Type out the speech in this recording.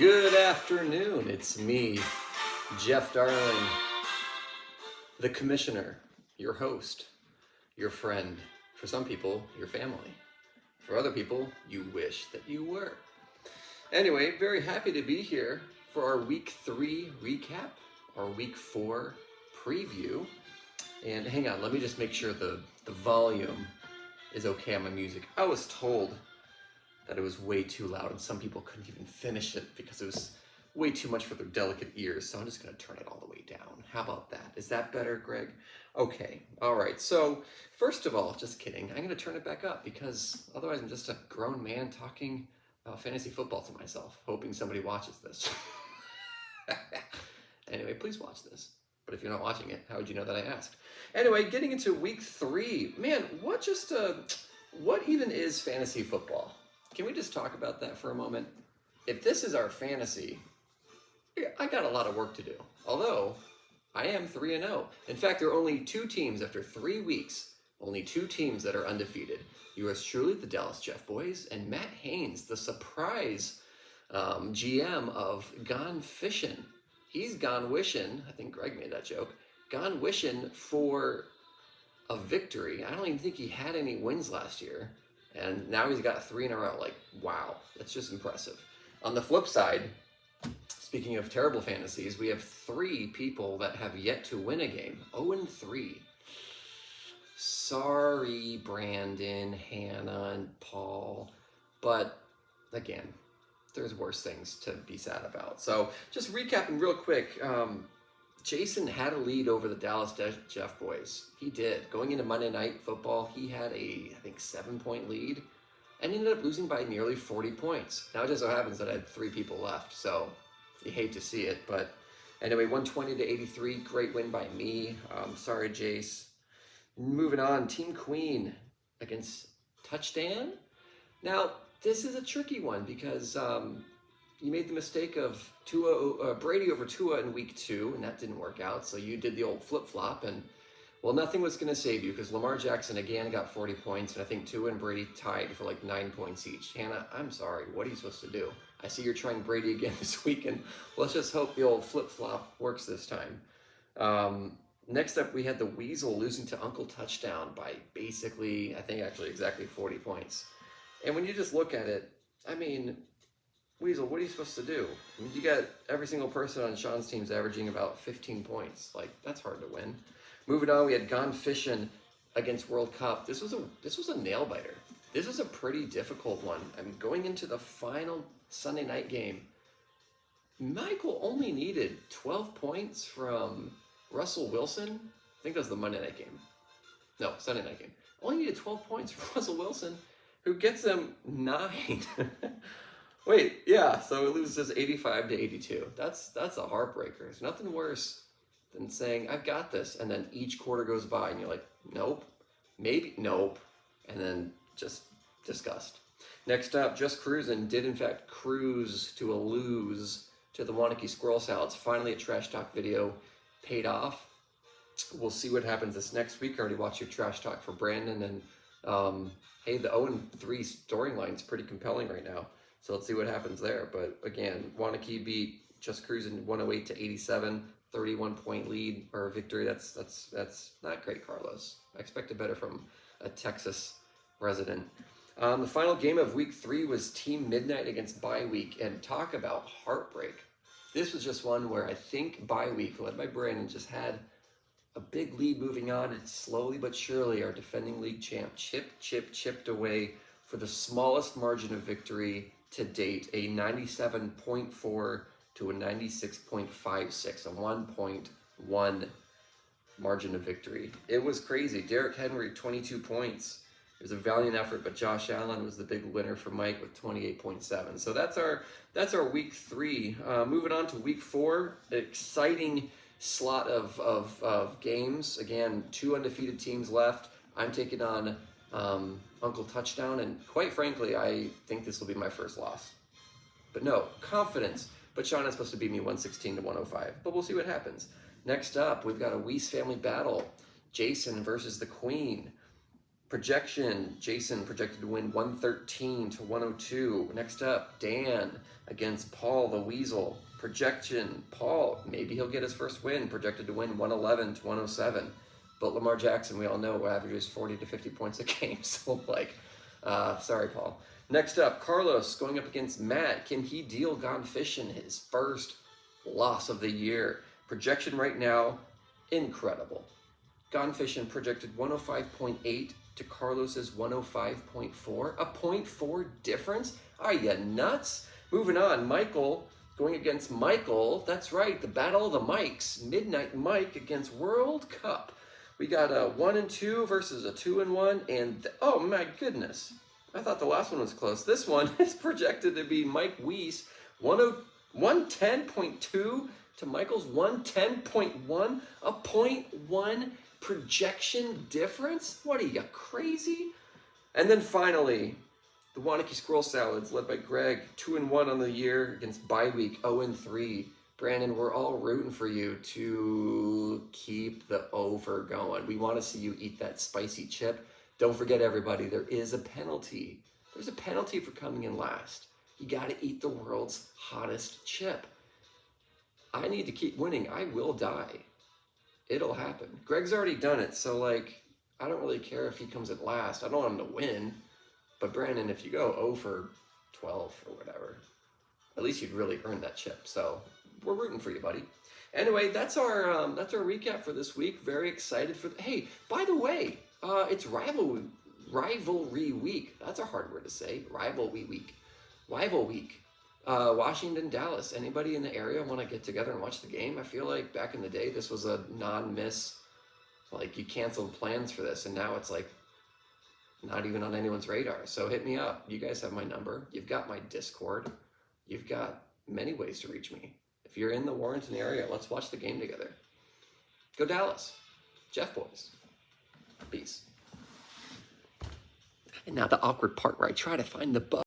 Good afternoon. It's me, Jeff Darling, the commissioner, your host, your friend. For some people, your family. For other people, you wish that you were. Anyway, very happy to be here for our Week 3 recap, our Week 4 preview. And hang on, let me just make sure the volume is okay on my music. I was told that it was way too loud and some people couldn't even finish it because it was way too much for their delicate ears. So I'm just going to turn it all the way down. How about that? Is that better, Greg? Okay. All right. So first of all, just kidding. I'm going to turn it back up because otherwise I'm just a grown man talking about fantasy football to myself, hoping somebody watches this. Anyway, please watch this. But if you're not watching it, how would you know that I asked? Anyway, getting into Week 3. Man, what even is fantasy football? Can we just talk about that for a moment? If this is our fantasy, I got a lot of work to do. Although, I am 3-0. In fact, there are only 2 teams after 3 weeks, only 2 teams that are undefeated. Yours truly, the Dallas Jeff Boys, and Matt Haynes, the surprise GM of Gone Fishin'. He's gone wishing, I think Greg made that joke, gone wishing for a victory. I don't even think he had any wins last year. And now he's got 3 in a row. Like, wow, that's just impressive. On the flip side, speaking of terrible fantasies, we have 3 people that have yet to win a game. 0-3. Sorry, Brandon, Hannah, and Paul. But, again, there's worse things to be sad about. So, just recapping real quick. Jason had a lead over the Dallas Jeff Boys. He did. Going into Monday Night Football, he had a, I think, 7-point lead and ended up losing by nearly 40 points. Now it just so happens that I had 3 people left, so you hate to see it. But anyway, 120-83, great win by me. Sorry, Jace. Moving on, Team Queen against Touchdown. Now, this is a tricky one because you made the mistake of Brady over Tua in Week 2, and that didn't work out. So you did the old flip-flop, and, well, nothing was going to save you because Lamar Jackson again got 40 points, and I think Tua and Brady tied for like 9 points each. Hannah, I'm sorry. What are you supposed to do? I see you're trying Brady again this week, and let's just hope the old flip-flop works this time. Next up, we had the Weasel losing to Uncle Touchdown by basically, I think actually exactly 40 points. And when you just look at it, I mean, Weasel, what are you supposed to do? I mean, you got every single person on Sean's team's averaging about 15 points. Like, that's hard to win. Moving on, we had Gone Fishin' against World Cup. This was a nail biter. This was a pretty difficult one. I mean, going into the final Sunday night game, Michael only needed 12 points from Russell Wilson. I think that was the Monday night game. No, Sunday night game. Only needed 12 points from Russell Wilson, who gets them 9. Wait, yeah, so it loses 85-82. That's a heartbreaker. There's nothing worse than saying, I've got this, and then each quarter goes by, and you're like, nope, maybe, nope, and then just disgust. Next up, Just Cruising did, in fact, cruise to a lose to the Wanakee Squirrel Salads. Finally, a Trash Talk video paid off. We'll see what happens this next week. I already watched your Trash Talk for Brandon, and hey, the 0-3 storyline is pretty compelling right now. So let's see what happens there. But again, Wanakee beat Just Cruising 108-87, 31-point lead or victory. That's not great, Carlos. I expected better from a Texas resident. The final game of Week 3 was Team Midnight against Bye Week, and talk about heartbreak. This was just one where I think Bye Week, led by Brandon, just had a big lead moving on, and slowly but surely our defending league champ chipped away for the smallest margin of victory to date, a 97.4 to a 96.56, a 1.1 margin of victory. It was crazy. Derrick Henry, 22 points. It was a valiant effort, but Josh Allen was the big winner for Mike with 28.7. So that's our Week 3. Moving on to Week 4, exciting slot of games. Again, 2 undefeated teams left. I'm taking on Uncle Touchdown, and quite frankly, I think this will be my first loss. But no, confidence. But Sean is supposed to beat me 116-105. But we'll see what happens. Next up, we've got a Weiss family battle. Jason versus the Queen. Projection, Jason projected to win 113 to 102. Next up, Dan against Paul the Weasel. Projection, Paul, maybe he'll get his first win, projected to win 111 to 107. But Lamar Jackson, we all know, averages 40 to 50 points a game. So, sorry, Paul. Next up, Carlos going up against Matt. Can he deal Gone Fishing his first loss of the year? Projection right now, incredible. Gone Fishing projected 105.8 to Carlos's 105.4. A 0.4 difference? Are you nuts? Moving on, Michael going against Michael. That's right, the battle of the mics. Midnight Mike against World Cup. We got a 1 and 2 versus a 2 and 1. And oh my goodness, I thought the last one was close. This one is projected to be Mike Weiss 110.2 to Michael's 110.1. A 0.1 projection difference? What are you, crazy? And then finally, the Wanakee Squirrel Salads, led by Greg, 2 and 1 on the year against bye week 0 and 3. Brandon, we're all rooting for you to keep the over going. We want to see you eat that spicy chip. Don't forget, everybody, there is a penalty. There's a penalty for coming in last. You got to eat the world's hottest chip. I need to keep winning. I will die. It'll happen. Greg's already done it, so I don't really care if he comes at last. I don't want him to win. But Brandon, if you go 0 for 12 or whatever, at least you'd really earn that chip. So we're rooting for you, buddy. Anyway, that's our recap for this week. Very excited for. Hey, by the way, it's rivalry week. That's a hard word to say. Rival week. Washington, Dallas. Anybody in the area want to get together and watch the game? I feel like back in the day, this was a non-miss. You canceled plans for this, and now it's not even on anyone's radar. So hit me up. You guys have my number. You've got my Discord. You've got many ways to reach me. If you're in the Warrenton area, let's watch the game together. Go Dallas. Jeff boys. Peace. And now the awkward part where I try to find the bug.